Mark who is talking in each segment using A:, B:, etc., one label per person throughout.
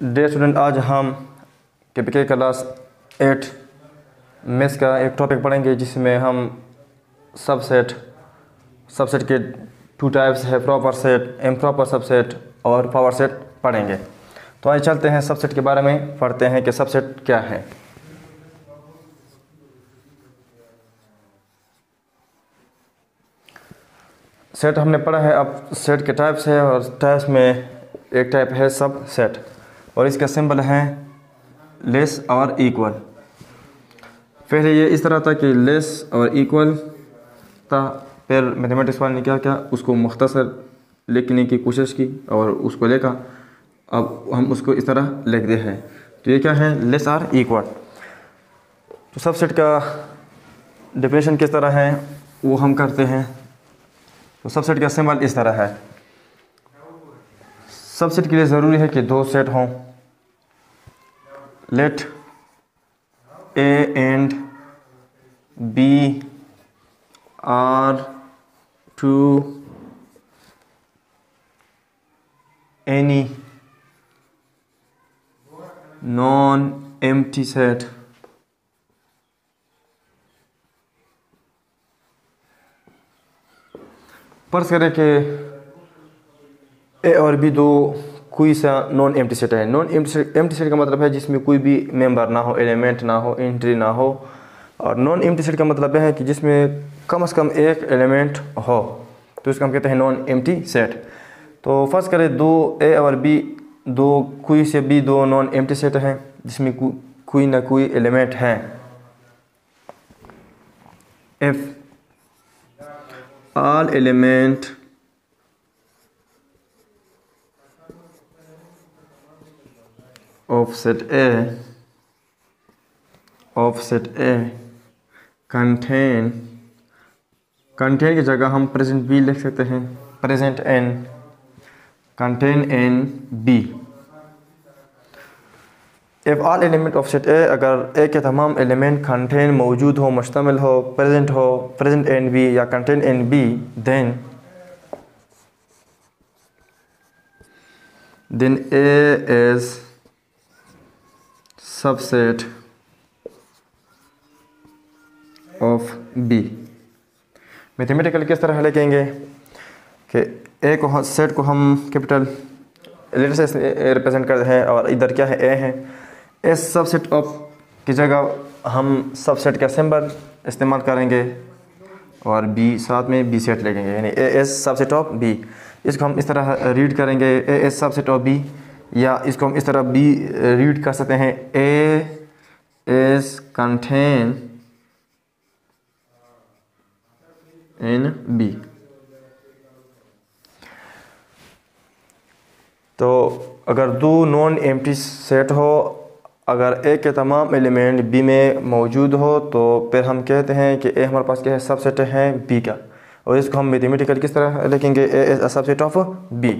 A: Day student, आज हम KPK class 8 maths का एक टॉपिक पढ़ेंगे जिसमें हम सबसेट के टू टाइप्स है, प्रॉपर सेट, इम्प्रॉपर सबसेट और पावर सेट पढ़ेंगे। तो आइए चलते हैं सबसेट के बारे में पढ़ते हैं कि सबसेट क्या है। सेट हमने पढ़ा है, अब सेट के टाइप्स है और टाइप्स में एक टाइप है सब सेट और इसका सिंबल है लेस और इक्वल। पहले ये इस तरह था कि लेस और इक्वल था, फिर मैथमेटिक्स वाले ने क्या किया, उसको मुख्तसर लिखने की कोशिश की और उसको लिखा। अब हम उसको इस तरह लिखते हैं। तो ये क्या है, लेस और इक्वल। तो सबसेट का डेफिनेशन किस तरह है वो हम करते हैं। तो सबसेट का सिंबल इस तरह है। सबसेट के लिए ज़रूरी है कि दो सेट हों। Let A and B are two any non empty set फर्ज करें कि ए और बी दो कोई सा नॉन एम्प्टी सेट है। नॉन एम्प्टी सेट का मतलब है जिसमें कोई भी मेंबर ना हो, एलिमेंट ना हो, एंट्री ना हो। और नॉन एम्प्टी सेट का मतलब है कि जिसमें कम से कम एक एलिमेंट हो, तो इसको हम कहते हैं नॉन एम्प्टी सेट। तो फर्ज करें दो ए और बी, दो कोई से भी दो नॉन एम्प्टी सेट हैं जिसमें कोई ना कोई एलिमेंट है। If all element of set A contain की जगह हम प्रेजेंट बी लिख सकते हैं, present in, contain in B. If all element of set A, अगर ए के तमाम एलिमेंट कंटेन मौजूद हो, मुश्तमिल हो, प्रेजेंट एन बी या contain in B, then A is subset of B. Mathematical किस तरह लिखेंगे कि ए को, सेट को हम कैपिटल लेटर से रिप्रेजेंट करते हैं और इधर क्या है, ए है। एस सबसेट ऑफ की जगह हम सबसेट का सिंबल इस्तेमाल करेंगे और बी साथ में बी सेट लिखेंगे, यानी A is subset of B. इसको हम इस तरह रीड करेंगे, A is subset of B, या इसको हम इस तरह बी रीड कर सकते हैं, A is contain in B. तो अगर दो नॉन एम्प्टी सेट हो, अगर ए के तमाम एलिमेंट बी में मौजूद हो, तो फिर हम कहते हैं कि ए हमारे पास क्या है, सबसेट है बी का। और इसको हम मैथमेटिकल किस तरह लिखेंगे, A is a subset of B.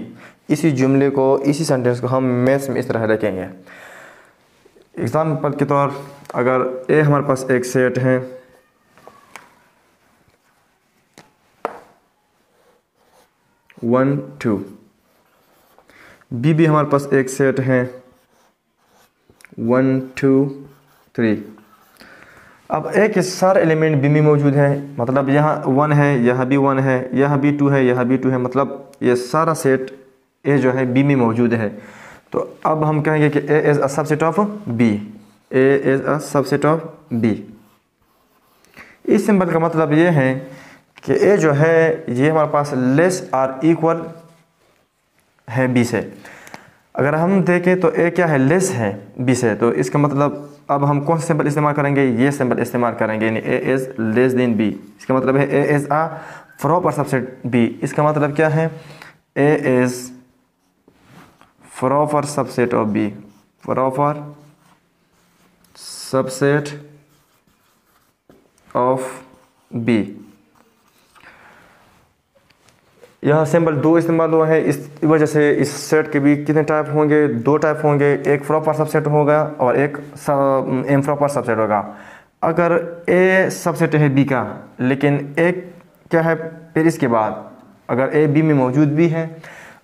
A: इसी जुमले को, इसी सेंटेंस को हम मैथ्स में इस तरह लिखेंगे। एग्जाम्पल के तौर, अगर ए हमारे पास एक सेट है, वन टू, बी भी हमारे पास एक सेट है, 1 2 3। अब ए के सारे एलिमेंट बी में मौजूद हैं, मतलब यहाँ 1 है, यहाँ भी 1 है, यहाँ भी 2 है, यहाँ भी 2 है, मतलब ये सारा सेट ए जो है बी में मौजूद है। तो अब हम कहेंगे कि A is a subset of B, A is a subset of B. इस सिंबल का मतलब ये है कि ए जो है ये हमारे पास लेस और इक्वल है बी से। अगर हम देखें तो ए क्या है, लेस है बी से, तो इसका मतलब अब हम कौन सा सिंबल इस्तेमाल करेंगे, ये सिंबल इस्तेमाल करेंगे, यानी A is less than B. इसका मतलब है A is a proper subset B. इसका मतलब क्या है, A is proper subset of B, proper subset of B. यह सिंबल दो इस्तेमाल हुआ है, इस वजह से इस सेट के भी कितने टाइप होंगे, दो टाइप होंगे, एक प्रॉपर सबसेट होगा और एक इम्प्रॉपर सबसेट होगा। अगर ए सबसेट है बी का, लेकिन एक क्या है फिर इसके बाद, अगर ए बी में मौजूद भी है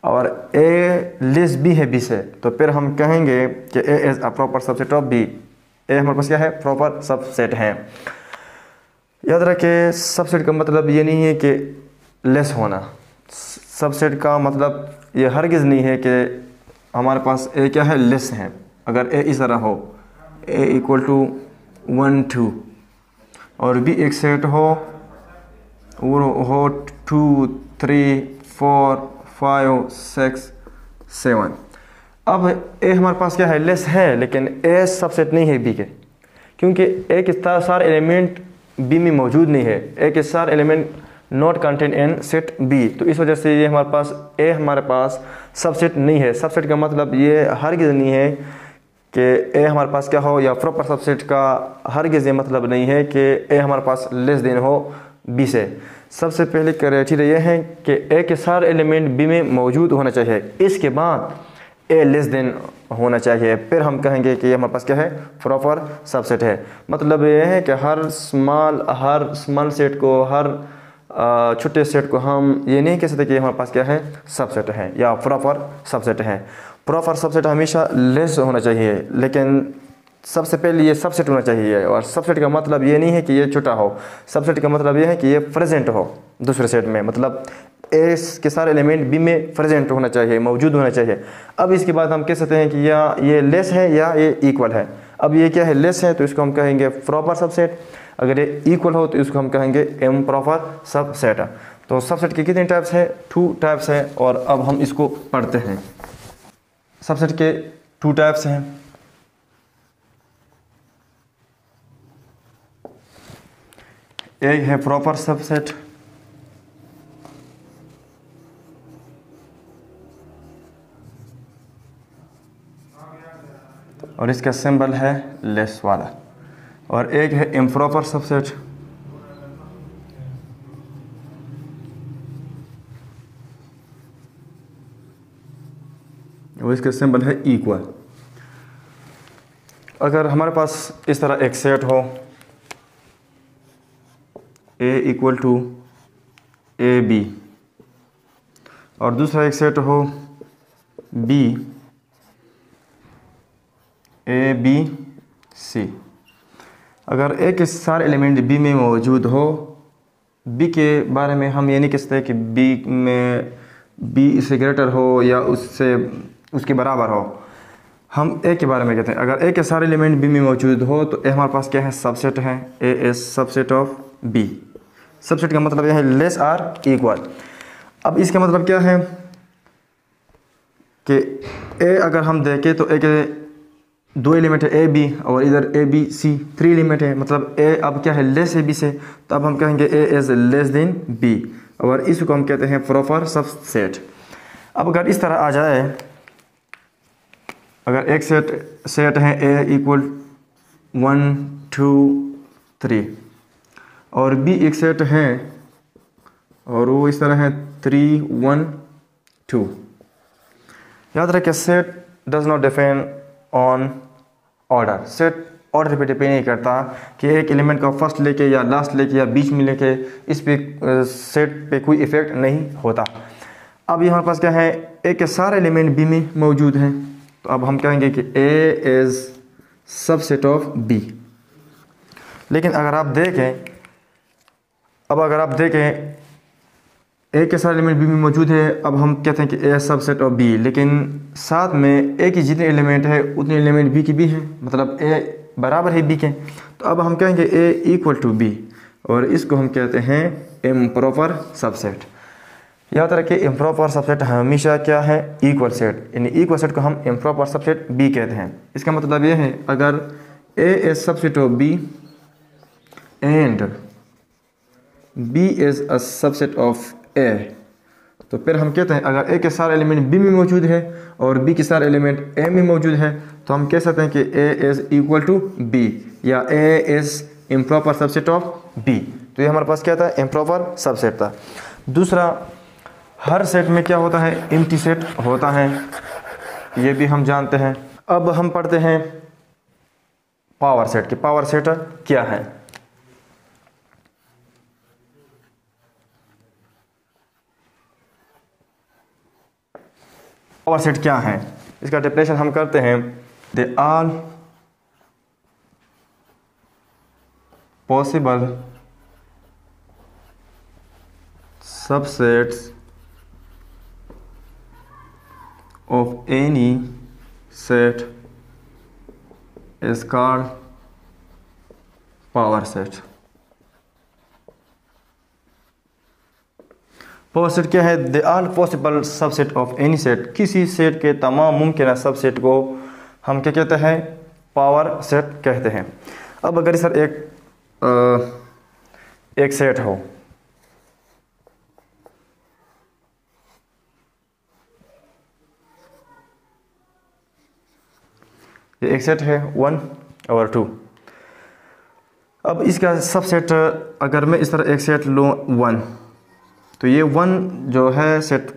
A: और ए लेस बी है बी से, तो फिर हम कहेंगे कि A is a proper subset of B. A हमारे पास क्या है, प्रॉपर सबसेट है। याद रखें सबसेट का मतलब ये नहीं है कि लेस होना, सबसेट का मतलब ये हरगिज़ नहीं है कि हमारे पास ए क्या है, लेस है। अगर ए इस तरह हो, ए इक्वल टू 1 2 और बी एक सेट हो 2 3 4 5 6 7, अब ए हमारे पास क्या है, लेस है, लेकिन ए सबसेट नहीं है बी के, क्योंकि ए के सारे एलिमेंट बी में मौजूद नहीं है। ए के सारे element not contain in set B, तो इस वजह से ये हमारे पास ए हमारे पास सबसेट नहीं है। सबसेट का मतलब ये हरगिज़ नहीं है कि ए हमारे पास क्या हो, या प्रॉपर सबसेट का हरगिज़ ये मतलब नहीं है कि ए हमारे पास लेस देन हो बी से। सबसे पहले क्राइटेरिया ये है कि ए के सारे एलिमेंट बी में मौजूद होना चाहिए, इसके बाद ए लेस देन होना चाहिए, फिर हम कहेंगे कि ये हमारे पास क्या है, प्रॉपर सबसेट है। मतलब ये है कि हर स्मॉल सेट को, हर छोटे सेट को हम ये नहीं कह सकते कि हमारे पास क्या है, सबसेट है या प्रॉपर सबसेट है। प्रॉपर सबसेट हमेशा लेस होना चाहिए, लेकिन सबसे पहले ये सबसेट होना चाहिए। और सबसेट का मतलब ये नहीं है कि ये छोटा हो, सबसेट का मतलब ये है कि ये प्रेजेंट हो दूसरे सेट में, मतलब ए के सारे एलिमेंट बी में प्रेजेंट होना चाहिए, मौजूद होना चाहिए। अब इसके बाद हम कह सकते हैं कि या ये लेस है या ये इक्वल है। अब ये क्या है, लेस है, तो इसको हम कहेंगे प्रॉपर सबसेट। अगर ये इक्वल हो तो इसको हम कहेंगे इम्प्रॉपर सबसेट। तो सबसेट के कितने टाइप्स है, 2 टाइप्स है, और अब हम इसको पढ़ते हैं। सबसेट के 2 टाइप्स हैं। एक है प्रॉपर सबसेट, और इसका सिंबल है लेस वाला, और एक है इम्प्रॉपर सबसेट, और इसका सिंबल है इक्वल। अगर हमारे पास इस तरह एक सेट हो, ए इक्वल टू ए बी, और दूसरा एक सेट हो बी ए बी सी। अगर ए के सारे एलिमेंट बी में मौजूद हो, बी के बारे में हम ये नहीं कह सकते कि बी में बी इससे ग्रेटर हो या उसके बराबर हो, हम ए के बारे में कहते हैं। अगर ए के सारे एलिमेंट बी में मौजूद हो तो ए हमारे पास क्या है, सबसेट है। A is subset of B. Subset का मतलब यह है लेस आर इक्वल। अब इसका मतलब क्या है कि ए अगर हम देखें तो ए के 2 एलिमेंट है ए बी, और इधर ए बी सी 3 एलिमेंट है, मतलब ए अब क्या है, लेस है बी से, तो अब हम कहेंगे ए इज लेस देन बी, और इसको हम कहते हैं प्रॉपर सबसेट। अब अगर इस तरह आ जाए, अगर एक सेट है ए इक्वल 1 2 3, और बी एक सेट है और वो इस तरह है 3 1 2। याद रखें set does not depend on order. Set order पे डिपेंड नहीं करता कि एक एलिमेंट का फर्स्ट लेके या लास्ट लेके या बीच में लेके, इस पे सेट पे कोई इफेक्ट नहीं होता। अब ये हमारे पास क्या है, ए के सारे एलिमेंट बी में मौजूद हैं, तो अब हम कहेंगे कि A is subset of B. लेकिन अगर आप देखें ए के सारे एलिमेंट बी में मौजूद है, अब हम कहते हैं कि ए सबसेट ऑफ बी, लेकिन साथ में ए की जितने एलिमेंट है उतने एलिमेंट बी की भी हैं, मतलब ए बराबर है बी के, तो अब हम कहेंगे ए इक्वल टू बी, और इसको हम कहते हैं इम्प्रॉपर सबसेट। याद रखिए इम्प्रॉपर सबसेट हमेशा क्या है, इक्वल सेट, यानी इक्वल सेट को हम इम्प्रॉपर सबसेट बी कहते हैं। इसका मतलब ये है अगर A is subset of B and B is a subset of A, तो फिर हम कहते हैं अगर ए के सारे एलिमेंट बी में मौजूद है और बी के सारे एलिमेंट ए में मौजूद है, तो हम कह सकते हैं कि A is equal to B, या A is improper subset of B. तो ये हमारे पास क्या था, इम्प्रॉपर सबसेट था। दूसरा, हर सेट में क्या होता है, एम्प्टी सेट होता है, ये भी हम जानते हैं। अब हम पढ़ते हैं पावर सेट की पावर सेट क्या है। पावर सेट क्या है, इसका डेफिनेशन हम करते हैं, they all possible subsets of any set is called power set। Power set क्या है, the all possible subset of any set, किसी सेट के तमाम मुमकिन सबसेट को हम क्या कहते हैं, पावर सेट कहते हैं। अब अगर सर एक सेट हो, ये एक सेट है 1 और 2। अब इसका सबसेट अगर मैं इस तरह एक सेट लूँ 1, तो ये 1 जो है सेट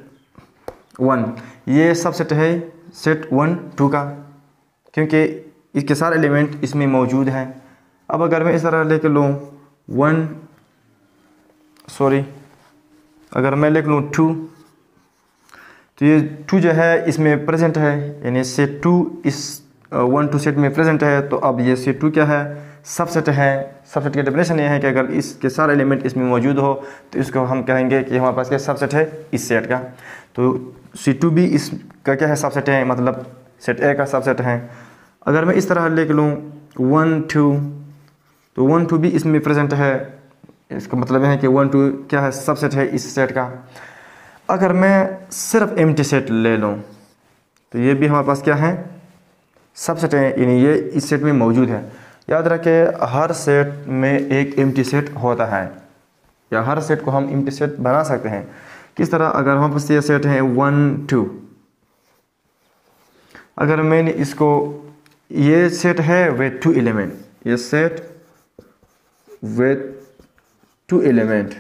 A: 1, ये सबसेट है सेट 1 2 का, क्योंकि इसके सारे एलिमेंट इसमें मौजूद हैं। अब अगर मैं इस तरह लेके लूँ अगर मैं लिख लूँ 2, तो ये 2 जो है इसमें प्रेजेंट है, यानी सेट 2 इस 1 2 सेट में प्रेजेंट है। तो अब ये सेट 2 क्या है, सबसेट है। सबसेट की डेफिनेशन ये है कि अगर इसके सारे एलिमेंट इसमें मौजूद हो तो इसको हम कहेंगे कि हमारे पास क्या सबसेट है इस सेट का। तो C2 भी इसका क्या है, सबसेट है, मतलब सेट A का सबसेट है। अगर मैं इस तरह लिख लूँ 1 2, तो 1 2 भी इसमें प्रेजेंट है, इसका मतलब है कि 1 2 क्या है, सबसेट है इस सेट का। अगर मैं सिर्फ एम्प्टी सेट ले लूँ तो ये भी हमारे पास क्या है, सबसेट है, यानी ये इस सेट में मौजूद है। याद रखें हर सेट में एक एम्प्टी सेट होता है, या हर सेट को हम एम्प्टी सेट बना सकते हैं। किस तरह, अगर हमारे पास ये सेट है 1 2, अगर मैंने इसको, ये सेट है विथ 2 एलिमेंट, ये सेट विथ 2 एलिमेंट।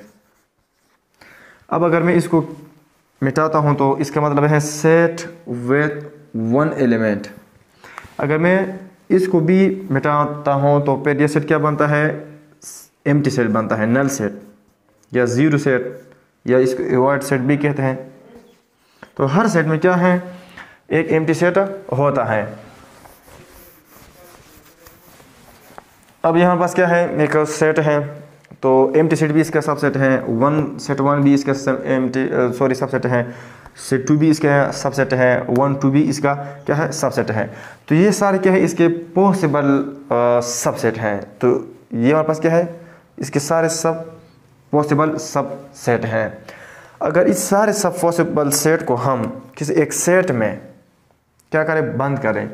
A: अब अगर मैं इसको मिटाता हूं तो इसका मतलब है सेट विथ 1 एलिमेंट। अगर मैं इसको भी मिटाता हूं तो फिर ये सेट क्या बनता है, एम्प्टी सेट बनता है, नल सेट या जीरो सेट, या इसको वॉइड सेट भी कहते हैं। तो हर सेट में क्या है, एक एम्प्टी सेट होता है। अब यहाँ पास क्या है, एक सेट है, तो एम्प्टी सेट भी इसका सबसेट है, सेट 1 भी इसका सबसेट है, सेट 2 भी इसका सबसेट है, 1 2 भी इसका क्या है, सबसेट है। तो ये सारे क्या है, इसके पॉसिबल सबसेट हैं। तो ये हमारे पास क्या है, इसके सारे सब पॉसिबल सबसेट हैं। अगर इस सारे सब पॉसिबल सेट को हम किसी एक सेट में क्या करें, बंद करें,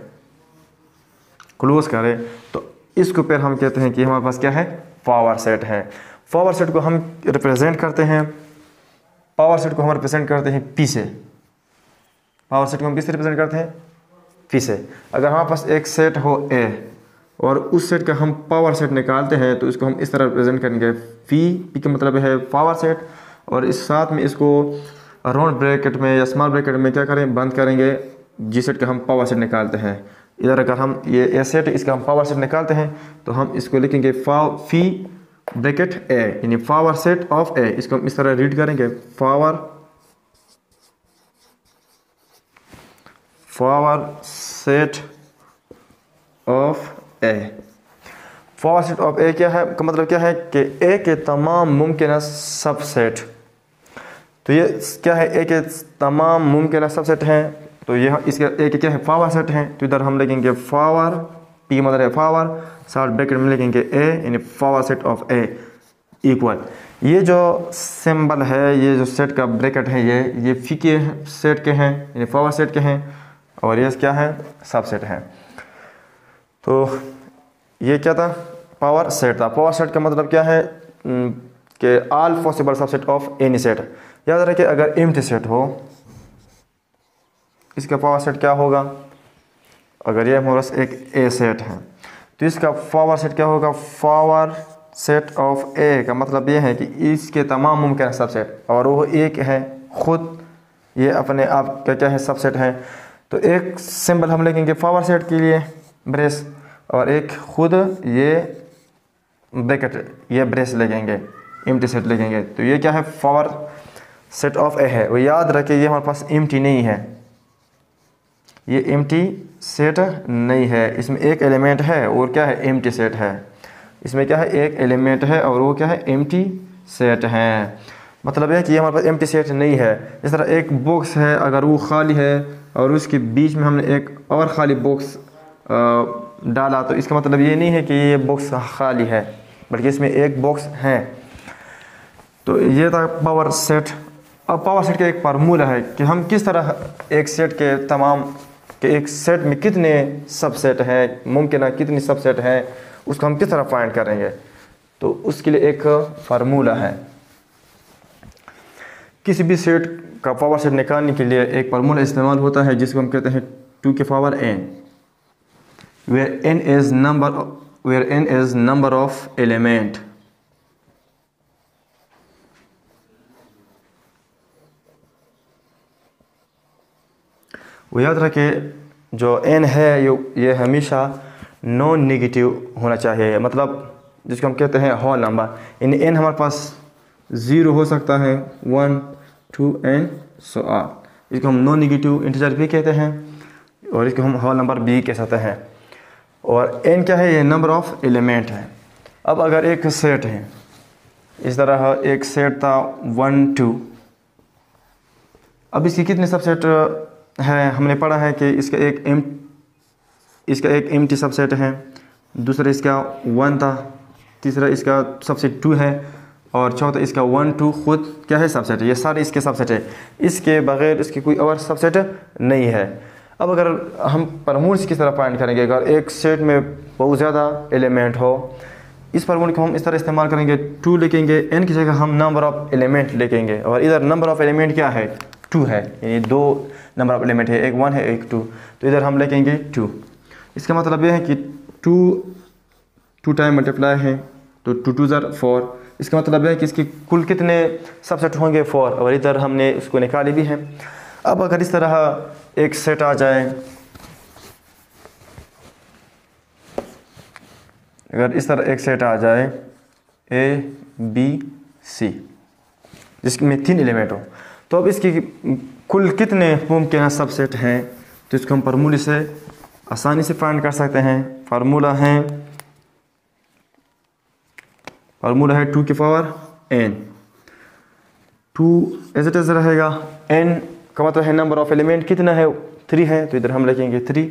A: क्लोज करें, तो इसको फिर हम कहते हैं कि हमारे पास क्या है, पावर सेट है। पावर सेट को हम रिप्रेजेंट करते हैं, पावर सेट को हम रिप्रेजेंट करते हैं P से। पावर सेट को हम किससे रिप्रेजेंट करते हैं, P से। अगर हमारे पास एक सेट हो A और उस सेट का हम पावर सेट निकालते हैं तो इसको हम इस तरह रिप्रेजेंट करेंगे, P का मतलब है पावर सेट, और इस साथ में इसको राउंड ब्रैकेट में या स्मॉल ब्रैकेट में क्या करें, बंद करेंगे, जिस सेट का हम पावर सेट निकालते हैं। इधर अगर हम ये सेट, इसका हम पावर सेट निकालते हैं तो हम इसको लिखेंगे फी ब्रैकेट A, यानी पावर सेट ऑफ A। इसको हम इस तरह रीड करेंगे, power set of A। Power set of A क्या है, का मतलब क्या है कि A के तमाम मुमकिन सबसेट, तो ये क्या है, A के तमाम मुमकिन सबसेट हैं, तो यह इसका A के क्या है, पावर सेट है। तो इधर हम लिखेंगे पावर, P मतलब है पावर, साथ ब्रैकेट में लिखेंगे A, यानी power set of A equal, ये जो सिंबल है, ये जो सेट का ब्रैकेट है, ये फी के सेट के हैं, यानी पावर सेट के हैं, और ये क्या है, सबसेट है। तो ये क्या था, पावर सेट था। पावर सेट का मतलब क्या है कि all possible subset of any set. याद रखिए अगर एम्प्टी सेट हो, इसका पावर सेट क्या होगा, अगर ये हमारे पास एक A सेट है तो इसका पावर सेट क्या होगा, पावर सेट ऑफ A का मतलब ये है कि इसके तमाम मुमकिन सबसेट, और वो एक है खुद, ये अपने आप का क्या है, सबसेट है। तो एक सिंबल हम लिखेंगे पावर सेट के लिए ब्रेस, और एक खुद ये ब्रैकेट, ये ब्रेस लगेंगे, एम्प्टी सेट लगेंगे। तो ये क्या है, पावर सेट ऑफ A है। वो याद रखिए ये हमारे पास एम्प्टी नहीं है, ये एम्प्टी सेट नहीं है, इसमें एक एलिमेंट है और क्या है, एम्प्टी सेट है। इसमें क्या है, एक एलिमेंट है और वो क्या है, एम्प्टी सेट है। मतलब है कि ये हमारे पास एम्प्टी सेट नहीं है। इस तरह एक बॉक्स है, अगर वो खाली है और उसके बीच में हमने एक और ख़ाली बॉक्स डाला, तो इसका मतलब ये नहीं है कि ये बॉक्स खाली है, बल्कि इसमें एक बॉक्स है। तो ये था पावर सेट। अब पावर सेट का एक फार्मूला है कि हम किस तरह एक सेट के एक सेट में कितने सबसेट है, मुमकिन है कितनी सबसेट है, उसको हम किस तरह फाइंड करेंगे। तो उसके लिए एक फार्मूला है। किसी भी सेट का पावर सेट निकालने के लिए एक फार्मूला इस्तेमाल होता है जिसको हम कहते हैं 2 की power n, where n is number of element। वो याद रखें, जो n है ये हमेशा नॉन नेगेटिव होना चाहिए, मतलब जिसको हम कहते हैं होल नंबर। यानी n हमारे पास 0 हो सकता है, 1 2 एंड सो ऑन। इसको हम नॉन नेगेटिव इंटीजर भी कहते हैं और इसको हम होल नंबर भी कह सकते हैं। और n क्या है, ये नंबर ऑफ एलिमेंट है। अब अगर एक सेट है, इस तरह एक सेट था 1 2, अब इसकी कितने सबसेट है, हमने पढ़ा है कि इसका एक एम्प्टी सबसेट है, दूसरा इसका 1 था, तीसरा इसका सबसेट 2 है और चौथा इसका 1 2 खुद क्या है, सबसेट है। ये सारे इसके सबसेट है, इसके बगैर इसकी कोई और सबसेट नहीं है। अब अगर हम फार्मूले से किस तरह फाइंड करेंगे, अगर एक सेट में बहुत ज़्यादा एलिमेंट हो, इस फार्मूले को हम इस तरह इस्तेमाल करेंगे, 2 लिखेंगे, n की जगह हम नंबर ऑफ़ एलिमेंट लिखेंगे और इधर नंबर ऑफ़ एलिमेंट क्या है, 2 है, यानी 2 नंबर ऑफ़ एलिमेंट है, एक 1 है एक 2, तो इधर हम लिखेंगे 2। इसका मतलब यह है कि 2 टाइम मल्टीप्लाई है तो 2 2 ज़र 4। इसका मतलब है कि इसके कुल कितने सबसेट होंगे, 4, और इधर हमने उसको निकाली भी है। अब अगर इस तरह एक सेट आ जाए, अगर इस तरह एक सेट आ जाए A B C जिसमें 3 एलिमेंट हो, तो अब इसकी कुल कितने मुमकिन सबसेट हैं, तो इसको हम फार्मूले से आसानी से फाइंड कर सकते हैं। फार्मूला है 2 की power n। 2 as it is रहेगा, n का मतलब है नंबर ऑफ एलिमेंट कितना है, 3 है, तो इधर हम लिखेंगे 3।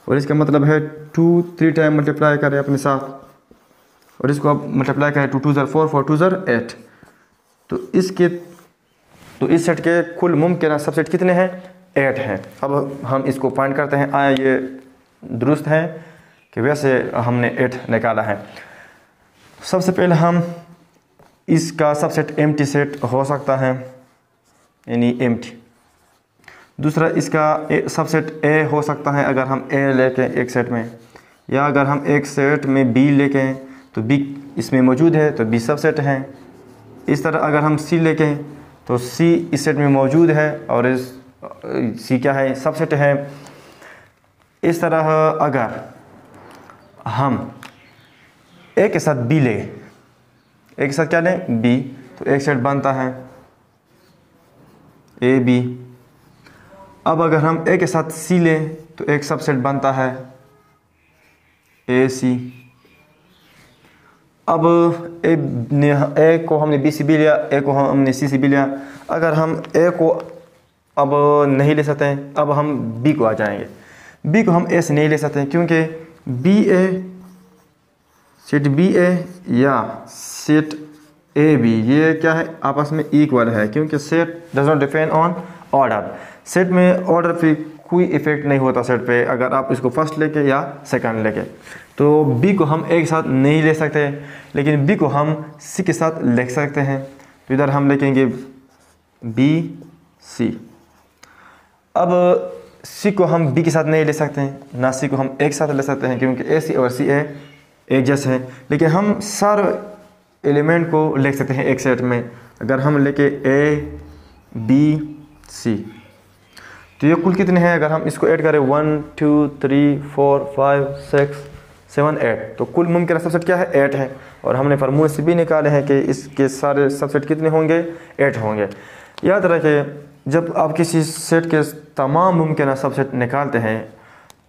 A: और इसका मतलब है 2 3 टाइम मल्टीप्लाई करें अपने साथ, और इसको अब मल्टीप्लाई करें, 2 2 ज़र 4 4 2 ज़र 8। तो इस सेट के कुल मुमकिन सबसेट कितने हैं, 8 हैं। अब हम इसको फाइंड करते हैं, आया ये दुरुस्त है कि वैसे हमने 8 निकाला है। सबसे पहले हम इसका सबसेट एम्प्टी सेट हो सकता है, यानी एम्प्टी। दूसरा इसका सबसेट A हो सकता है अगर हम A लेके एक सेट में, या अगर हम एक सेट में B लेके तो B इसमें मौजूद है तो B सबसेट है। इस तरह अगर हम C लेके तो C इस सेट में मौजूद है और इस C क्या है, सबसेट है। इस तरह अगर हम A के साथ B ले, A के साथ क्या लें, B, तो एक सेट बनता है A B। अब अगर हम A के साथ C लें तो एक सबसेट बनता है A C। अब A को हमने B C B लिया, A को हमने C C B लिया। अगर हम A को अब नहीं ले सकते हैं, अब हम B को आ जाएंगे। B को हम A से नहीं ले सकते हैं क्योंकि सेट बी ए या सेट ए बी ये क्या है, आपस में इक्वल है, क्योंकि set does not depend on order. Set में ऑर्डर पे कोई इफेक्ट नहीं होता सेट पे, अगर आप इसको फर्स्ट लेके या सेकंड लेके। तो बी को हम एक साथ नहीं ले सकते, लेकिन बी को हम सी के साथ लिख सकते हैं। तो इधर हम लिखेंगे बी सी। अब सी को हम बी के साथ नहीं ले सकते हैं, ना सी को हम एक साथ ले सकते हैं, क्योंकि ए सी और सी ए एक जैसे हैं। लेकिन हम सारे एलिमेंट को लिख सकते हैं एक सेट में। अगर हम लेके ए बी सी तो ये कुल कितने हैं, अगर हम इसको ऐड करें 1 2 3 4 5 6 7 8, तो कुल मुमकिन सबसेट क्या है, 8 है। और हमने फार्मूले से भी निकाले हैं कि इसके सारे सबसेट कितने होंगे, 8 होंगे। याद रखें जब आप किसी सेट के तमाम मुमकिन सबसेट निकालते हैं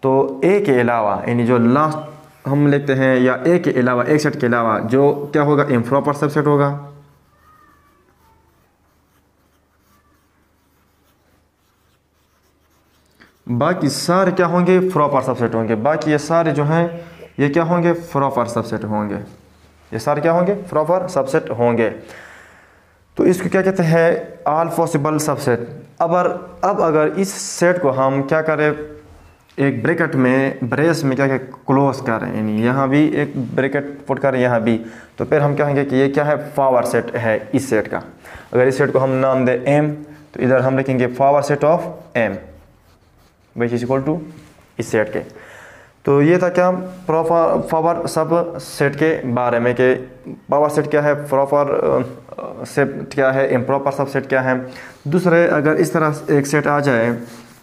A: तो ए के अलावा यानी जो लास्ट हम लिखते हैं या ए के अलावा एक सेट के अलावा जो क्या होगा इम्प्रॉपर सबसेट होगा। बाकी सारे क्या होंगे प्रॉपर सबसेट होंगे। बाकी ये सारे जो हैं ये क्या होंगे प्रॉपर सबसेट होंगे। ये सारे क्या होंगे प्रॉपर सबसेट होंगे। तो इसको क्या कहते हैं ऑल पॉसिबल सबसेट। अब अगर इस सेट को हम क्या करें एक ब्रैकेट में ब्रेस में क्या क्लोज करें यानी यहाँ भी एक ब्रैकेट पुट करें यहाँ भी, तो फिर हम कहेंगे कि ये क्या है पावर सेट है इस सेट का। अगर इस सेट को हम नाम दें एम तो इधर हम लिखेंगे power set of M which is equal to इस सेट के। तो ये था क्या पावर सब सेट के बारे में कि पावर सेट क्या है, प्रॉपर सेट क्या है, इम्प्रॉपर सब सेट क्या है। दूसरे अगर इस तरह एक सेट आ जाए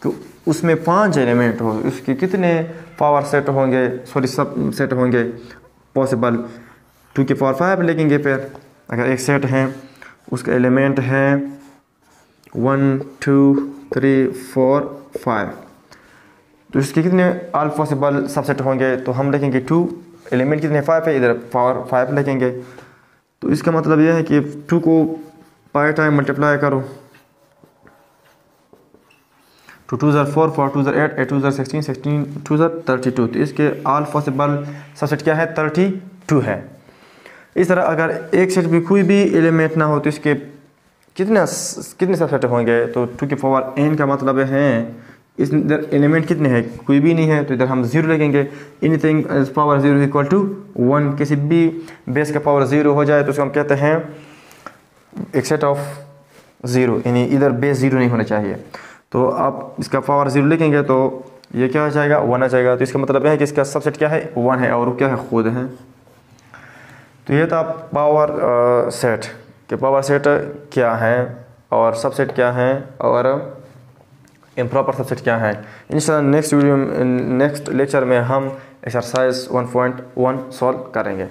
A: तो उसमें 5 एलिमेंट हो, उसके कितने पावर सेट होंगे सॉरी सब सेट होंगे पॉसिबल 2 की पावर 5 लिखेंगे। फिर अगर एक सेट है उसका एलिमेंट है 1 2 3 4 5 तो इसके कितने ऑल पॉसिबल सबसेट होंगे तो हम लिखेंगे 2 एलिमेंट कितने 5 है इधर पावर 5 लिखेंगे। तो इसका मतलब यह है कि 2 को पाई टाइम मल्टीप्लाई करो 2 2 4 4 2 8 8 2 16 16 2 32 तो इसके ऑल पॉसिबल सबसेट क्या है 32 है। इस तरह अगर एक सेट में कोई भी एलिमेंट ना हो तो इसके कितने सबसेट होंगे तो 2 की पावर n का मतलब है इस इधर एलिमेंट कितने हैं कोई भी नहीं है तो इधर हम 0 लगेंगे। एनीथिंग पावर 0 इक्वल टू 1 किसी भी बेस का पावर 0 हो जाए तो उसको हम कहते हैं एक सेट ऑफ 0 यानी इधर बेस 0 नहीं होना चाहिए। तो आप इसका पावर 0 लिखेंगे तो ये क्या आ जाएगा 1 आ जाएगा। तो इसका मतलब है कि इसका सबसेट क्या है 1 है और वो क्या है खुद है। तो ये था पावर सेट कि पावर सेट क्या है और सबसेट क्या है और इम्प्रॉपर सबसेट क्या है। इंशाल्लाह नेक्स्ट लेक्चर में हम एक्सरसाइज 1.1 सॉल्व करेंगे।